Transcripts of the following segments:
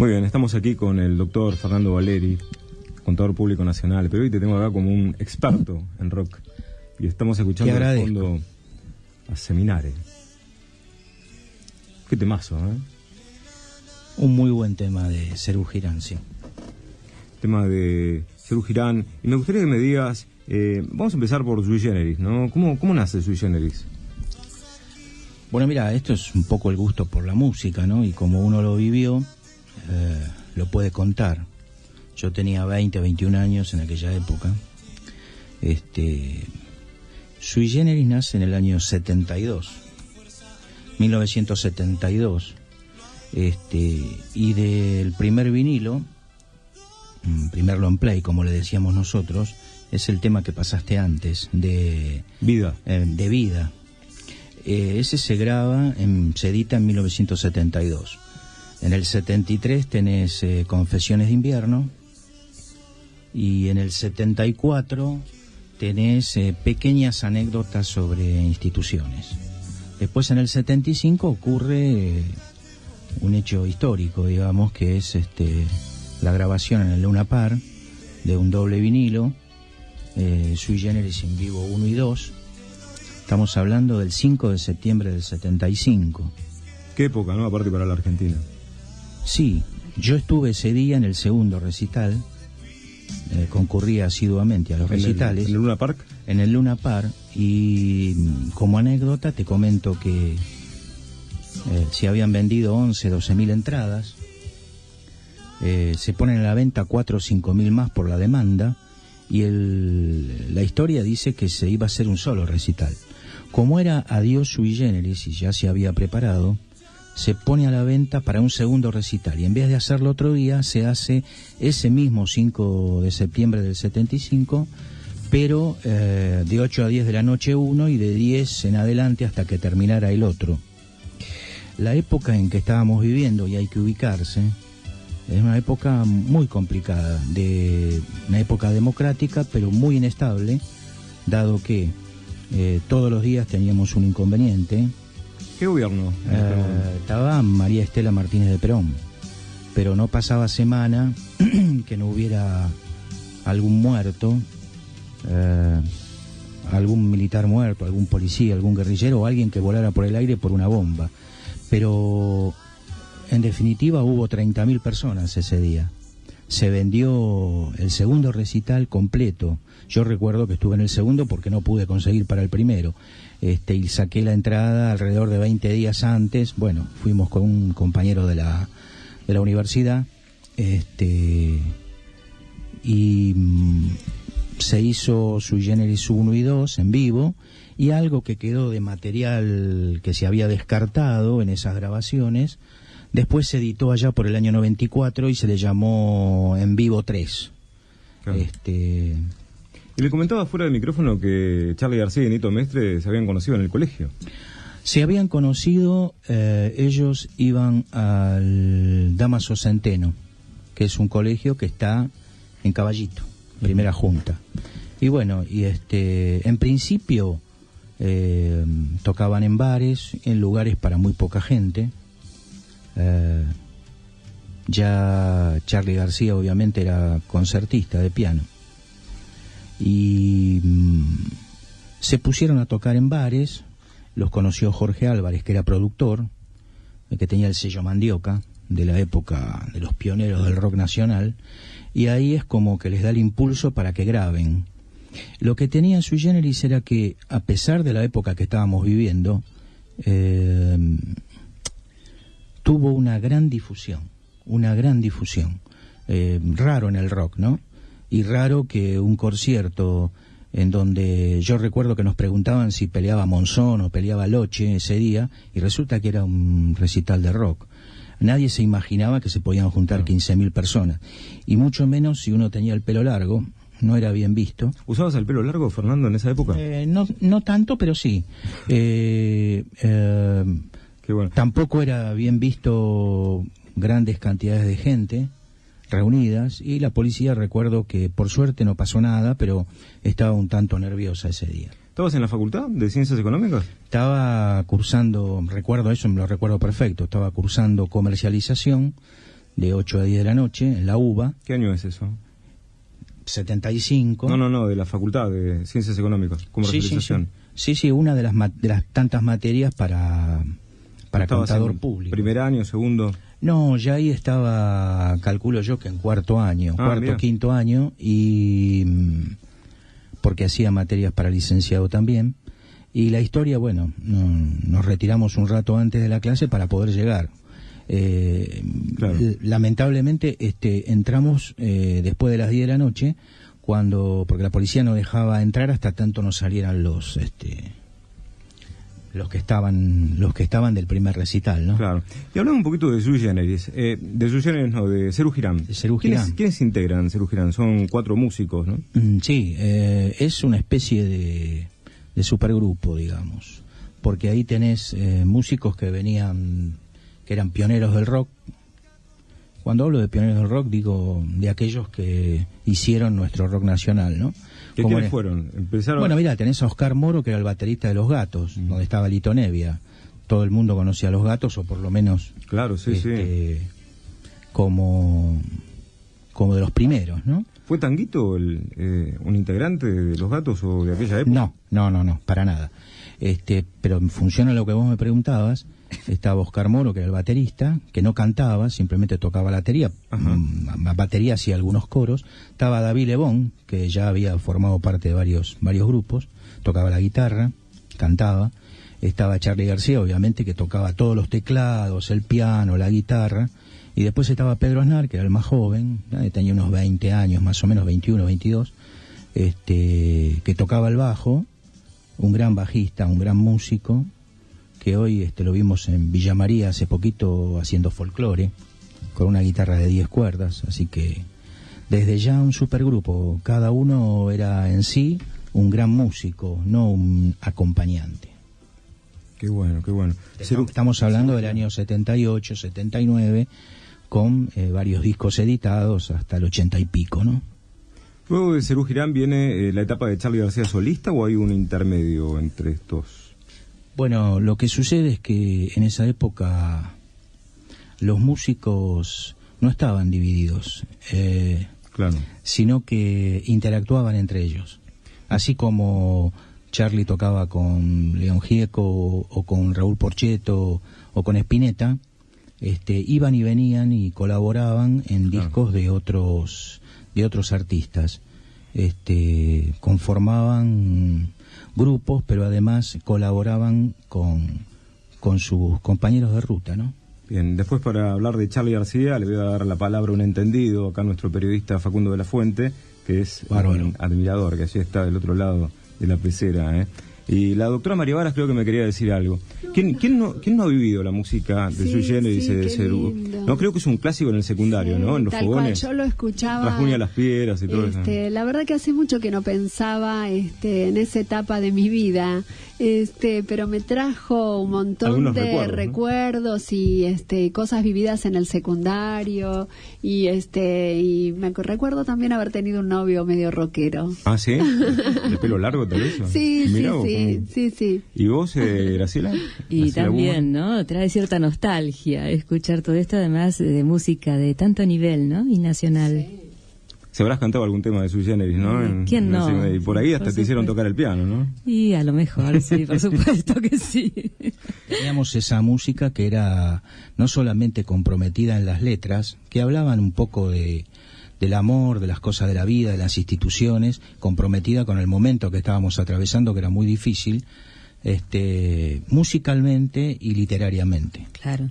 Muy bien, estamos aquí con el doctor Fernando Valeri, contador público nacional, pero hoy te tengo acá como un experto en rock. Y estamos escuchando de fondo a Seminare. Qué temazo, ¿eh? Un muy buen tema de Serú Girán, sí. Tema de Serú Girán. Y me gustaría que me digas, vamos a empezar por Sui Generis, ¿no? ¿Cómo nace Sui Generis? Bueno, mira, esto es un poco el gusto por la música, ¿no? Y como uno lo vivió, lo puede contar. Yo tenía 20, 21 años en aquella época. Sui Generis nace en el año 72, 1972. Y del primer vinilo, primer long play, como le decíamos nosotros, es el tema que pasaste antes, de Vida. De Vida. Ese se graba, se edita en 1972. En el 73 tenés Confesiones de Invierno, y en el 74 tenés pequeñas anécdotas sobre instituciones. Después en el 75 ocurre un hecho histórico, digamos, que es la grabación en el Luna Park de un doble vinilo, Sui Generis en vivo 1 y 2. Estamos hablando del 5 de septiembre del 75. Qué época, ¿no? Aparte para la Argentina. Sí, yo estuve ese día en el segundo recital, concurría asiduamente a los recitales. ¿En el Luna Park? En el Luna Park, y como anécdota te comento que se habían vendido 12.000 entradas, se ponen a la venta 4 o 5.000 más por la demanda, y la historia dice que se iba a hacer un solo recital. Como era Adiós Sui Generis y ya se había preparado, se pone a la venta para un segundo recital, y en vez de hacerlo otro día, se hace ese mismo 5 de septiembre del 75, pero de 8 a 10 de la noche uno, y de 10 en adelante hasta que terminara el otro. La época en que estábamos viviendo, y hay que ubicarse, es una época muy complicada, una época democrática, pero muy inestable, dado que todos los días teníamos un inconveniente. ¿Qué gobierno? Estaba María Estela Martínez de Perón, pero no pasaba semana que no hubiera algún muerto, algún militar muerto, algún policía, algún guerrillero, o alguien que volara por el aire por una bomba. Pero en definitiva hubo 30.000 personas ese día. Se vendió el segundo recital completo. Yo recuerdo que estuve en el segundo porque no pude conseguir para el primero. Y saqué la entrada alrededor de 20 días antes. Bueno, fuimos con un compañero de la universidad. Y se hizo Sui Generis 1 y 2 en vivo. Y algo que quedó de material que se había descartado en esas grabaciones, después se editó allá por el año 94 y se le llamó En Vivo 3. Claro. Y le comentaba fuera del micrófono que Charly García y Nito Mestre se habían conocido en el colegio. Se habían conocido, ellos iban al Dámaso Centeno, que es un colegio que está en Caballito, primera junta. Y bueno, en principio tocaban en bares, en lugares para muy poca gente. Ya Charly García obviamente era concertista de piano, y se pusieron a tocar en bares. Los conoció Jorge Álvarez, que era productor, que tenía el sello Mandioca de la época de los pioneros del rock nacional, y ahí es como que les da el impulso para que graben. Lo que tenía Sui Generis era que, a pesar de la época que estábamos viviendo, tuvo una gran difusión. Raro en el rock, ¿no? Y raro que un concierto en donde yo recuerdo que nos preguntaban si peleaba Monzón o peleaba Loche ese día, y resulta que era un recital de rock. Nadie se imaginaba que se podían juntar 15.000 personas, y mucho menos si uno tenía el pelo largo. No era bien visto. ¿Usabas el pelo largo, Fernando, en esa época? No tanto, pero sí. Qué bueno. Tampoco era bien visto grandes cantidades de gente reunidas, y la policía, recuerdo que por suerte no pasó nada, pero estaba un tanto nerviosa ese día. ¿Estabas en la Facultad de Ciencias Económicas? Estaba cursando, recuerdo eso, me lo recuerdo perfecto, estaba cursando comercialización de 8 a 10 de la noche, en la UBA. ¿Qué año es eso? 75. No, de la Facultad de Ciencias Económicas, como realización. Sí, una de las tantas materias para contador público. ¿Primer año, segundo? No, ya ahí estaba, calculo yo que en cuarto año, quinto año, y porque hacía materias para licenciado también. Y la historia, bueno, nos retiramos un rato antes de la clase para poder llegar. Claro. Lamentablemente entramos después de las 10 de la noche, porque la policía no dejaba entrar hasta tanto no salieran los que estaban del primer recital, ¿no? Claro. Y hablamos un poquito de Sui Generis. De Serú Girán. ¿Quiénes integran Serú Girán? Son 4 músicos, ¿no? Sí, es una especie de supergrupo, digamos, porque ahí tenés músicos que eran pioneros del rock. Cuando hablo de pioneros del rock, digo de aquellos que hicieron nuestro rock nacional, ¿no? ¿Quiénes fueron? Bueno, mira, tenés a Oscar Moro, que era el baterista de Los Gatos, donde estaba Lito Nevia. Todo el mundo conocía a Los Gatos, o por lo menos... Claro, sí. Como de los primeros, ¿no? ¿Fue Tanguito un integrante de Los Gatos o de aquella época? No, para nada. Pero funciona lo que vos me preguntabas. Estaba Oscar Moro, que era el baterista, que no cantaba, simplemente tocaba la batería, hacía algunos coros. Estaba David Lebón, que ya había formado parte de varios grupos, tocaba la guitarra, cantaba. Estaba Charly García, obviamente, que tocaba todos los teclados, el piano, la guitarra. Y después estaba Pedro Aznar, que era el más joven, tenía unos 20 años, más o menos 21, 22, que tocaba el bajo, un gran bajista, un gran músico, que hoy lo vimos en Villa María hace poquito haciendo folclore, con una guitarra de 10 cuerdas, así que desde ya un supergrupo, cada uno era en sí un gran músico, no un acompañante. Qué bueno. Estamos hablando del año 78, 79, con varios discos editados hasta el 80 y pico, ¿no? Luego de Serú Girán viene la etapa de Charly García solista, ¿o hay un intermedio entre estos? Bueno, lo que sucede es que en esa época los músicos no estaban divididos, claro, sino que interactuaban entre ellos. Así como Charly tocaba con León Gieco o con Raúl Porchetto o con Spinetta, iban y venían y colaboraban en discos de otros artistas. Conformaban grupos, pero además colaboraban con sus compañeros de ruta, ¿no? Bien, después para hablar de Charly García le voy a dar la palabra a un entendido, acá nuestro periodista Facundo de la Fuente, que es un admirador, que allí está del otro lado de la pecera, Y la doctora María Varas creo que me quería decir algo. ¿Quién no ha vivido la música de Sui Generis y de Serú? No, creo que es un clásico en el secundario, ¿no? En los fogones. Yo lo escuchaba. Rasguña las piedras y todo eso. La verdad que hace mucho que no pensaba en esa etapa de mi vida. Pero me trajo un montón de recuerdos y cosas vividas en el secundario y recuerdo también haber tenido un novio medio rockero. ¿Ah, sí? ¿De pelo largo tal vez? Sí. ¿Y vos, Graciela? Y también, ¿no? Trae cierta nostalgia escuchar todo esto, además de música de tanto nivel, ¿no? Y nacional. Sí. Se habrás cantado algún tema de Sui Generis, ¿no? ¿Quién no? Y por ahí hasta te hicieron tocar el piano, ¿no? Y a lo mejor, sí, por supuesto que sí. Teníamos esa música que era no solamente comprometida en las letras, que hablaban un poco del amor, de las cosas de la vida, de las instituciones, comprometida con el momento que estábamos atravesando, que era muy difícil, musicalmente y literariamente. Claro.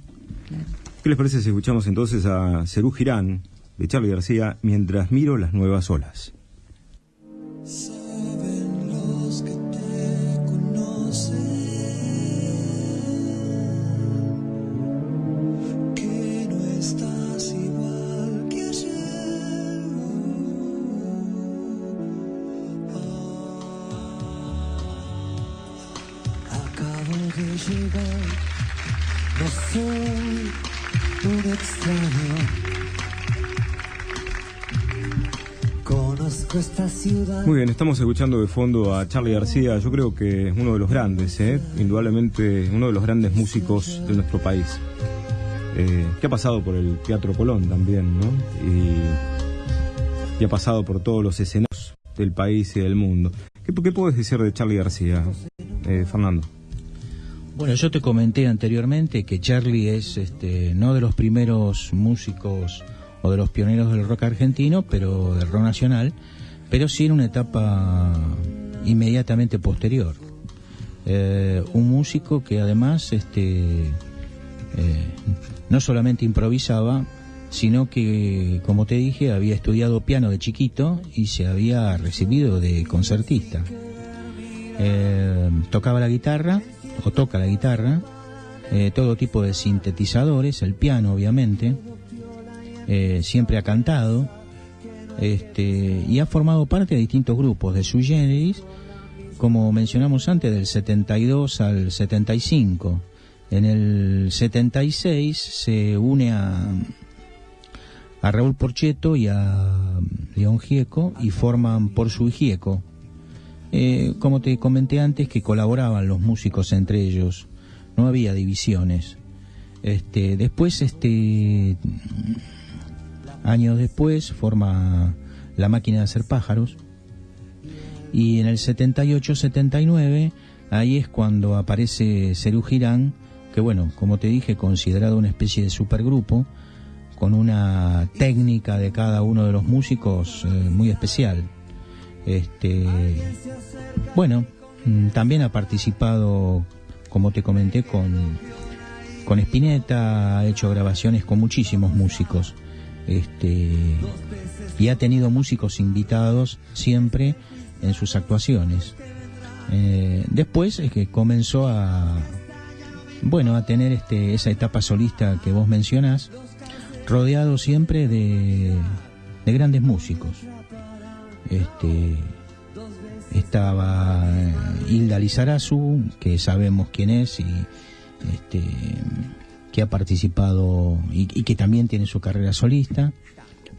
¿Qué les parece si escuchamos entonces a Serú Girán, de Charly García, Mientras miro las nuevas olas? Saben los que te conocen que no estás igual que ayer. Acabo de llegar, no soy un extraño. Conozco esta ciudad. Muy bien, estamos escuchando de fondo a Charly García. Yo creo que es uno de los grandes, indudablemente uno de los grandes músicos de nuestro país. que ha pasado por el Teatro Colón también, ¿no? Y ha pasado por todos los escenarios del país y del mundo. ¿Qué puedes decir de Charly García, Fernando? Bueno, yo te comenté anteriormente que Charly es no de los primeros músicos o de los pioneros del rock argentino, pero del rock nacional, pero sí en una etapa inmediatamente posterior. Un músico que además no solamente improvisaba, sino que, como te dije, había estudiado piano de chiquito y se había recibido de concertista. Tocaba la guitarra, o toca la guitarra, todo tipo de sintetizadores, el piano obviamente, siempre ha cantado, y ha formado parte de distintos grupos de Sui Generis, como mencionamos antes, del 72 al 75. En el 76 se une a Raúl Porchetto y a León Gieco y forman Por Sui Gieco. Como te comenté antes, que colaboraban los músicos entre ellos, no había divisiones. Después, años después, forma La Máquina de Hacer Pájaros, y en el 78-79, ahí es cuando aparece Serú Girán, que bueno, como te dije, considerado una especie de supergrupo, con una técnica de cada uno de los músicos muy especial. Bueno, también ha participado, como te comenté, con Spinetta, ha hecho grabaciones con muchísimos músicos, y ha tenido músicos invitados siempre en sus actuaciones. Después es que comenzó a tener esa etapa solista que vos mencionás, rodeado siempre de grandes músicos. Estaba Hilda Lizarazu, que sabemos quién es y que ha participado y que también tiene su carrera solista,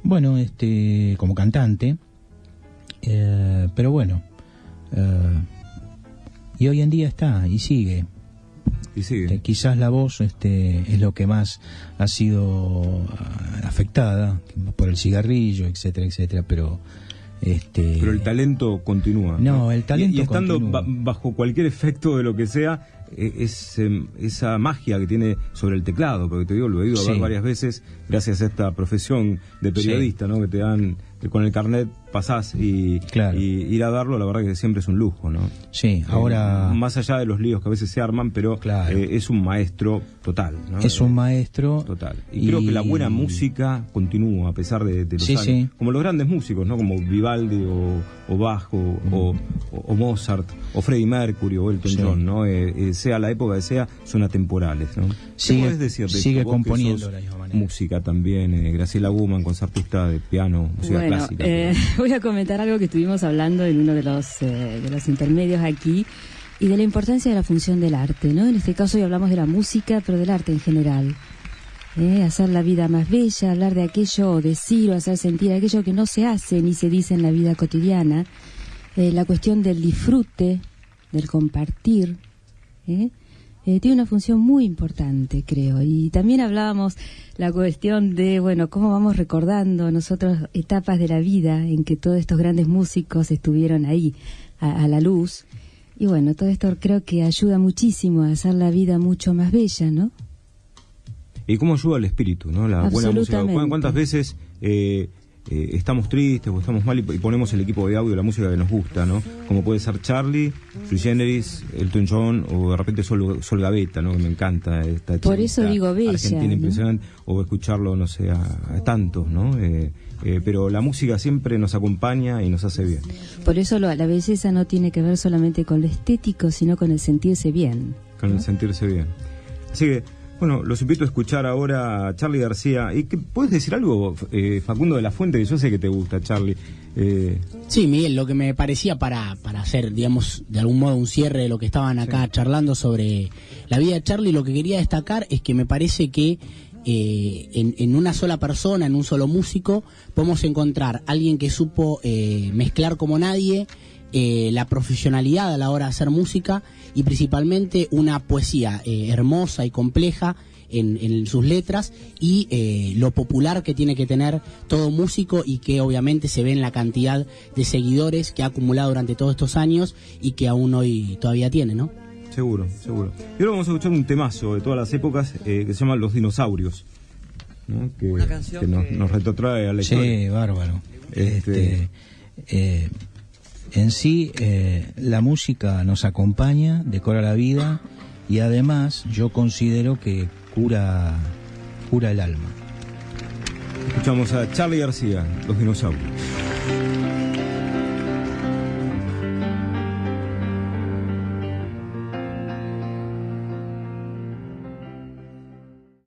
como cantante, pero bueno, y hoy en día está y sigue. Quizás la voz es lo que más ha sido afectada por el cigarrillo, etcétera, etcétera, pero el talento continúa. No, el talento y estando continúa. Bajo cualquier efecto de lo que sea, esa magia que tiene sobre el teclado, porque te digo, lo he ido a ver varias veces gracias a esta profesión de periodista, ¿no? Que te dan, con el carnet pasás y ir a darlo, la verdad que siempre es un lujo, ¿no? Sí, ahora... más allá de los líos que a veces se arman, pero es un maestro total, ¿no? Es un maestro... Total. Y creo que la buena música continúa a pesar de los años. Sí. Como los grandes músicos, ¿no? Como Vivaldi o Bach o Mozart o Freddie Mercury o Elton John, ¿no? Sea la época que sea, son atemporales, ¿no? ¿Qué puedes decir de sigue esto? componiendo de la misma manera. Música también, Graciela Guman, concertista de piano, música clásica. Voy a comentar algo que estuvimos hablando en uno de los intermedios aquí, y de la importancia de la función del arte, ¿no? En este caso hoy hablamos de la música, pero del arte en general. Hacer la vida más bella, hablar de aquello, o decir o hacer sentir aquello que no se hace ni se dice en la vida cotidiana. La cuestión del disfrute, del compartir, tiene una función muy importante, creo. Y también hablábamos la cuestión de, cómo vamos recordando nosotros etapas de la vida en que todos estos grandes músicos estuvieron ahí, a la luz. Y todo esto creo que ayuda muchísimo a hacer la vida mucho más bella, ¿no? Y cómo ayuda al espíritu, ¿no? La buena música. ¿Cuántas veces estamos tristes o estamos mal y ponemos el equipo de audio, la música que nos gusta, ¿no? Como puede ser Charly, Sui Generis, Elton John o de repente Sol Gavetta, ¿no? Que me encanta esta Por eso digo bella, Argentina, ¿no? Impresionante, o escucharlo, no sé, a tantos, ¿no? Pero la música siempre nos acompaña y nos hace bien. Por eso la belleza no tiene que ver solamente con lo estético, sino con el sentirse bien. Con el sentirse bien. Así que, los invito a escuchar ahora a Charly García. ¿Y puedes decir algo, Facundo de la Fuente, que yo sé que te gusta, Charly? Sí, Miguel, lo que me parecía para hacer, digamos, de algún modo un cierre de lo que estaban acá charlando sobre la vida de Charly, lo que quería destacar es que me parece que en una sola persona, en un solo músico, podemos encontrar alguien que supo mezclar como nadie la profesionalidad a la hora de hacer música y principalmente una poesía hermosa y compleja en sus letras y lo popular que tiene que tener todo músico y que obviamente se ve en la cantidad de seguidores que ha acumulado durante todos estos años y que aún hoy todavía tiene, ¿no? Seguro. Y ahora vamos a escuchar un temazo de todas las épocas que se llama Los Dinosaurios, ¿no? Que nos retrotrae a la historia. Sí, bárbaro. En sí, la música nos acompaña, decora la vida y además yo considero que cura el alma. Escuchamos a Charly García, Los Dinosaurios.